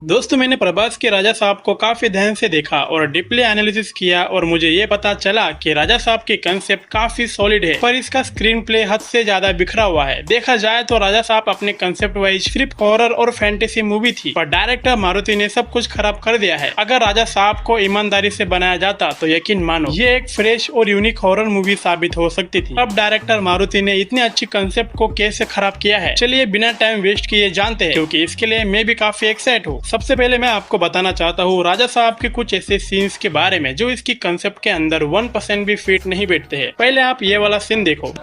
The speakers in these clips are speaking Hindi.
दोस्तों मैंने प्रभास के राजा साहब को काफी ध्यान से देखा और डीपली एनालिसिस किया और मुझे ये पता चला कि राजा साहब की कंसेप्ट काफी सॉलिड है, पर इसका स्क्रीन प्ले हद से ज्यादा बिखरा हुआ है। देखा जाए तो राजा साहब अपने कंसेप्ट वाइज सिर्फ हॉरर और फैंटेसी मूवी थी, पर डायरेक्टर मारुति ने सब कुछ खराब कर दिया है। अगर राजा साहब को ईमानदारी से बनाया जाता तो यकीन मानो ये एक फ्रेश और यूनिक हॉरर मूवी साबित हो सकती थी। अब डायरेक्टर मारुति ने इतनी अच्छी कंसेप्ट को कैसे खराब किया है, चलिए बिना टाइम वेस्ट किए जानते हैं, क्योंकि इसके लिए मैं भी काफी एक्साइट हूँ। सबसे पहले मैं आपको बताना चाहता हूँ राजा साहब के कुछ ऐसे सीन्स के बारे में जो इसकी कंसेप्ट के अंदर 1% भी फिट नहीं बैठते हैं। पहले आप ये वाला सीन देखो।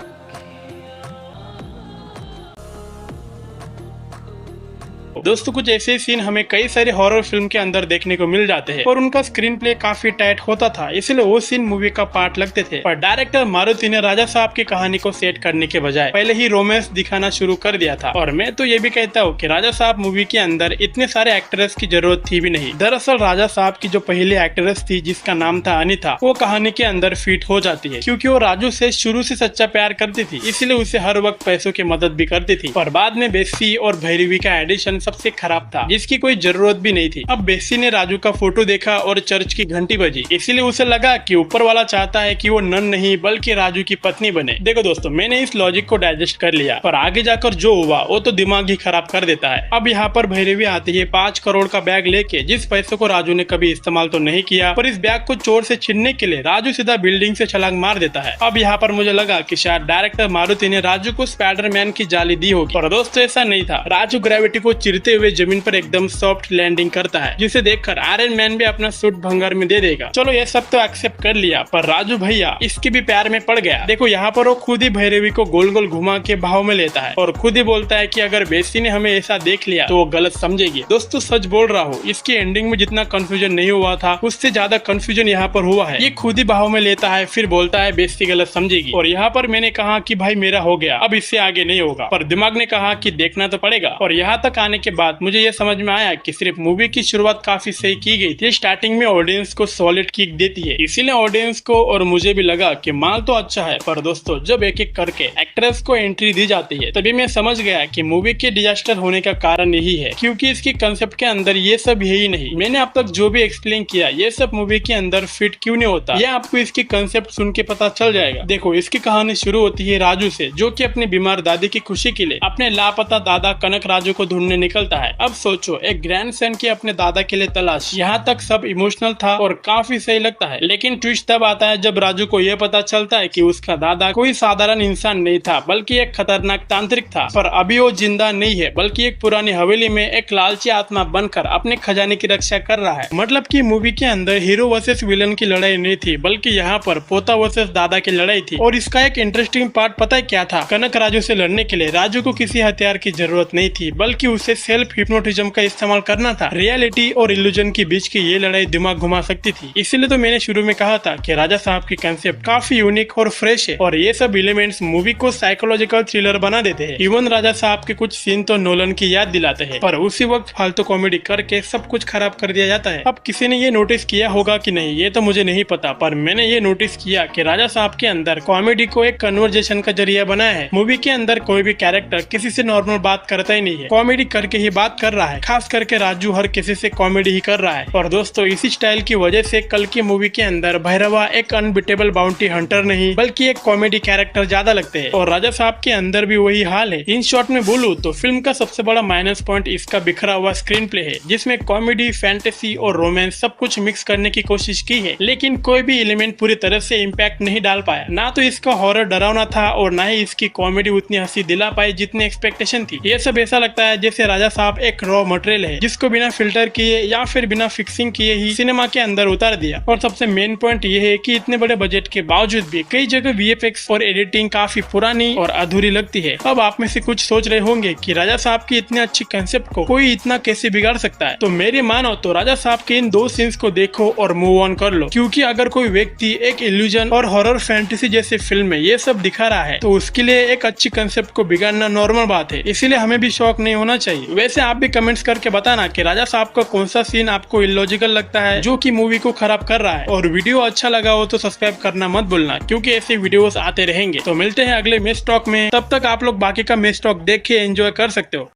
दोस्तों कुछ ऐसे सीन हमें कई सारे हॉरर फिल्म के अंदर देखने को मिल जाते हैं, पर उनका स्क्रीन प्ले काफी टाइट होता था, इसलिए वो सीन मूवी का पार्ट लगते थे। पर डायरेक्टर मारुति ने राजा साहब की कहानी को सेट करने के बजाय पहले ही रोमांस दिखाना शुरू कर दिया था। और मैं तो ये भी कहता हूँ कि राजा साहब मूवी के अंदर इतने सारे एक्ट्रेस की जरूरत थी भी नहीं। दरअसल राजा साहब की जो पहली एक्ट्रेस थी जिसका नाम था अनीता, वो कहानी के अंदर फिट हो जाती है, क्योंकि वो राजू से शुरू से सच्चा प्यार करती थी, इसलिए उसे हर वक्त पैसों की मदद भी करती थी। पर बाद में बेस्सी और भैरवी का एडिशन सबसे खराब था, जिसकी कोई जरूरत भी नहीं थी। अब बेस्सी ने राजू का फोटो देखा और चर्च की घंटी बजी, इसीलिए उसे लगा कि ऊपर वाला चाहता है कि वो नन नहीं बल्कि राजू की पत्नी बने। देखो दोस्तों, मैंने इस लॉजिक को डाइजेस्ट कर लिया, पर आगे जाकर जो हुआ वो तो दिमाग ही खराब कर देता है। अब यहाँ पर भैरवी आती है 5 करोड़ का बैग लेके, जिस पैसे को राजू ने कभी इस्तेमाल तो नहीं किया, पर इस बैग को चोर से छीनने के लिए राजू सीधा बिल्डिंग से छलांग मार देता है। अब यहाँ पर मुझे लगा कि शायद डायरेक्टर मारुति ने राजू को स्पाइडरमैन की जाली दी होगी, पर दोस्तों ऐसा नहीं था। राजू ग्रेविटी को चिरते हुए जमीन पर एकदम सॉफ्ट लैंडिंग करता है, जिसे देखकर आयरन मैन भी अपना सूट भंगार में दे देगा। चलो ये सब तो एक्सेप्ट कर लिया, पर राजू भैया इसके भी प्यार में पड़ गया। देखो यहाँ पर वो खुद ही भैरवी को गोल गोल घुमा के भाव में लेता है और खुद ही बोलता है कि अगर बेस्सी ने हमें ऐसा देख लिया तो वो गलत समझेगी। दोस्तों सच बोल रहा हूँ, इसकी एंडिंग में जितना कंफ्यूजन नहीं हुआ था उससे ज्यादा कंफ्यूजन यहाँ पर हुआ है। ये खुद ही भाव में लेता है, फिर बोलता है बेस्सी गलत समझेगी, और यहाँ पर मैंने कहा कि भाई मेरा हो गया, अब इससे आगे नहीं होगा, पर दिमाग ने कहा कि देखना तो पड़ेगा। और यहाँ तक आने के बाद मुझे ये समझ में आया कि सिर्फ मूवी की शुरुआत काफी सही की गई थी। स्टार्टिंग में ऑडियंस को सॉलिड किक देती है, इसीलिए ऑडियंस को और मुझे भी लगा कि माल तो अच्छा है। पर दोस्तों जब एक एक करके एक्ट्रेस को एंट्री दी जाती है तभी मैं समझ गया कि मूवी के डिजास्टर होने का कारण यही है, क्योंकि इसकी कंसेप्ट के अंदर ये सब है ही नहीं। मैंने अब तक जो भी एक्सप्लेन किया ये सब मूवी के अंदर फिट क्यों नहीं होता, ये आपको इसकी कंसेप्ट सुन के पता चल जाएगा। देखो इसकी कहानी शुरू होती है राजू से, जो कि अपनी बीमार दादी की खुशी के लिए अपने लापता दादा कनक राजू को ढूंढने निकलता है। अब सोचो एक ग्रैंडसन की अपने दादा के लिए तलाश। यहाँ तक सब इमोशनल था और काफी सही लगता है, लेकिन ट्विस्ट तब आता है जब राजू को यह पता चलता है कि उसका दादा कोई साधारण इंसान नहीं था बल्कि एक खतरनाक तांत्रिक था। पर अभी वो जिंदा नहीं है बल्कि एक पुरानी हवेली में एक लालची आत्मा बनकर अपने खजाने की रक्षा कर रहा है। मतलब कि मूवी के अंदर हीरो वर्सेस विलन की लड़ाई नहीं थी, बल्कि यहाँ पर पोता वर्सेस दादा की लड़ाई थी। और इसका एक इंटरेस्टिंग पार्ट पता है क्या था? कनक राजू से लड़ने के लिए राजू को किसी हथियार की जरूरत नहीं थी, बल्कि उसे सेल्फ हिप्नोटिज्म का इस्तेमाल करना था। रियलिटी और इल्यूजन के बीच की ये लड़ाई दिमाग घुमा सकती थी। इसीलिए तो मैंने शुरू में कहा था कि राजा साहब की कंसेप्ट काफी यूनिक और फ्रेश है, और ये सब एलिमेंट्स मूवी को साइकोलॉजिकल थ्रिलर बना देते हैं। इवन राजा साहब के कुछ सीन तो नोलन की याद दिलाते हैं, पर उसी वक्त फालतू कॉमेडी करके सब कुछ खराब कर दिया जाता है। अब किसी ने ये नोटिस किया होगा कि नहीं ये तो मुझे नहीं पता, पर मैंने ये नोटिस किया कि राजा साहब के अंदर कॉमेडी को एक कन्वर्जेशन का जरिया बनाया है। मूवी के अंदर कोई भी कैरेक्टर किसी से नॉर्मल बात करता ही नहीं है, कॉमेडी करके ही बात कर रहा है। खास करके राजू हर किसी से कॉमेडी ही कर रहा है। और दोस्तों इसी स्टाइल की वजह से कल की मूवी के अंदर भैरवा एक अनबिटेबल बाउंटी हंटर नहीं बल्कि एक कॉमेडी कैरेक्टर ज्यादा लगते हैं, और राजा साहब के अंदर भी वही हाल है। इन शॉर्ट में बोलूं तो फिल्म का सबसे बड़ा माइनस पॉइंट इसका बिखरा हुआ स्क्रीन प्ले है, जिसमें कॉमेडी, फैंटेसी और रोमांस सब कुछ मिक्स करने की कोशिश की है, लेकिन कोई भी एलिमेंट पूरी तरह से इम्पैक्ट नहीं डाल पाया। ना तो इसका हॉरर डरावना था और ना ही इसकी कॉमेडी उतनी हंसी दिला पाई जितनी एक्सपेक्टेशन थी। ये सब ऐसा लगता है जैसे राजा साहब एक रॉ मटेरियल है जिसको बिना फिल्टर किए या फिर बिना फिक्सिंग किए ही सिनेमा के अंदर उतार दिया। और सबसे मेन पॉइंट ये है कि इतने बड़े बजट के बावजूद भी कई जगह वीएफएक्स और एडिटिंग काफी पुरानी और अधूरी लगती है। अब आप में से कुछ सोच रहे होंगे कि राजा साहब की इतनी अच्छी कंसेप्ट को कोई इतना कैसे बिगाड़ सकता है, तो मेरी मानो तो राजा साहब के इन 2 सीन्स को देखो और मूव ऑन कर लो। क्योंकि अगर कोई व्यक्ति एक इल्यूजन और हॉरर फैंटेसी जैसे फिल्म में ये सब दिखा रहा है तो उसके लिए एक अच्छी कंसेप्ट को बिगाड़ना नॉर्मल बात है, इसीलिए हमें भी शौक नहीं होना चाहिए। वैसे आप भी कमेंट्स करके बताना कि राजा साहब का कौन सा सीन आपको इलॉजिकल लगता है जो कि मूवी को खराब कर रहा है। और वीडियो अच्छा लगा हो तो सब्सक्राइब करना मत भूलना, क्योंकि ऐसे वीडियोस आते रहेंगे। तो मिलते हैं अगले मेस टॉक में, तब तक आप लोग बाकी का मेस टॉक देख के एंजॉय कर सकते हो।